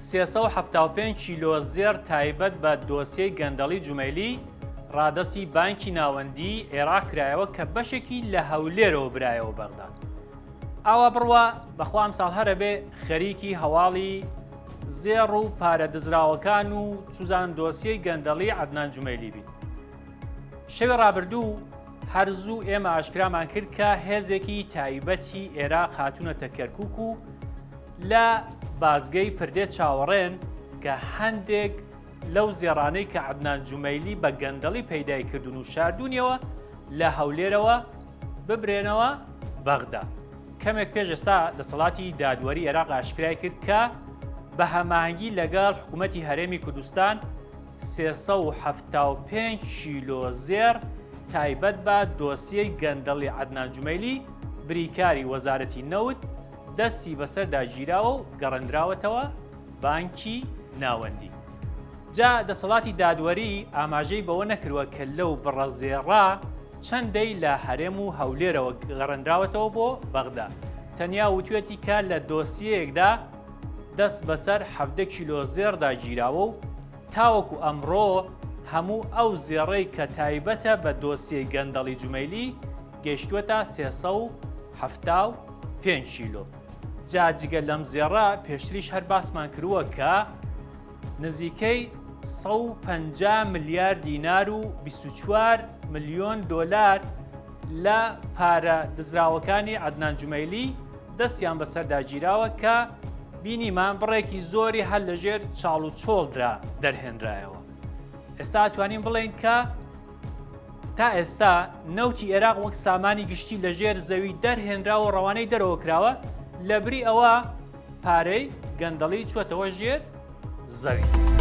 375 کیلۆ زێر تایبەت بە دۆسیەی گەندەڵی جومەیلی ڕادەسی بانکی ناوەندی عێراق کرایەوە کە بەشێکی لە هەولێرەوە برایەوە بەغداد. ئاوا بڕوە بەخوا ئەمساڵ هەرە بێ خەریکی هەواڵی زێڕ و پارە دزراوەکان و سوزان دۆسیەی گەندەڵی عەدنان جومەیلی بین. شەوی ڕابردوو هەرزوو ئێمە ئاشکرامان کرد کە هێزێکی تایبەتی عێراق هاتوونەتە کەرکووک و لە بازگەی پردێ چاوەڕێن کە هەندێک لەو زێڕانەی کە عەدنان جومەیلی بە گەندەڵی پەیدای کردوون و شاردوونیەوە لە هەولێرەوە ببرێنەوە بەغداد. کەمێک پێش ئێستا دەسەڵاتی دادوەری عێراق ئاشکرای کرد کە بە هەماهەنگی لەگەڵ حکوومەتی هەرێمی کوردستان 375 کیلۆ زێر تایبەت بە دۆسیەی گەندەڵی عەدنان جومەیلی بریکاری وەزارەتی نەوت دەستی بەسەر داگیراوە و گەڕەندراوەتەوە بانکی ناوەندی. جا دەسەڵاتی دادوەری ئاماژەی بەوە نەکردووە کە لەو بڕەزێڕا چەندەی لە هەرێم و هەولێرەوە گەڕەندراوەتەوە بۆ بەغداد. تەنیا وتوێتی کە لە دۆسیەیەکدا دەست بەسەر 17 کیلۆ زێر داگیراوە و تاوەکو ئەمڕۆ هەموو ئەو زێڕەی کە تایبەتە بە دۆسیەی گەندەڵی جومەیلی گەیشتووەتە 375 کیلۆ. جاجگە لەم زێڕە پێشتریش هەر باسمان کردووە کە نزیکەی 150 ملیارد دینار و 24 ملیۆن دۆلار لە پارە دزراوەکانی عەدنان جومەیلی دەستیان بەسەر داگیراوە کە بینیمان بڕێکی زۆری هەر لەژێر چاڵ و چۆڵدرا دەرهێنرایەوە. ئێستا توانین بڵێن کە تا ئێستا نەوتی عێراق وەک سامانی گشتی لەژێر زەوی دەرهێنراوە و ڕەوانەی دەرەوە کراوە لەبری ئەوە پارەی گەندەڵی چوەتەوە ژێر زەوی.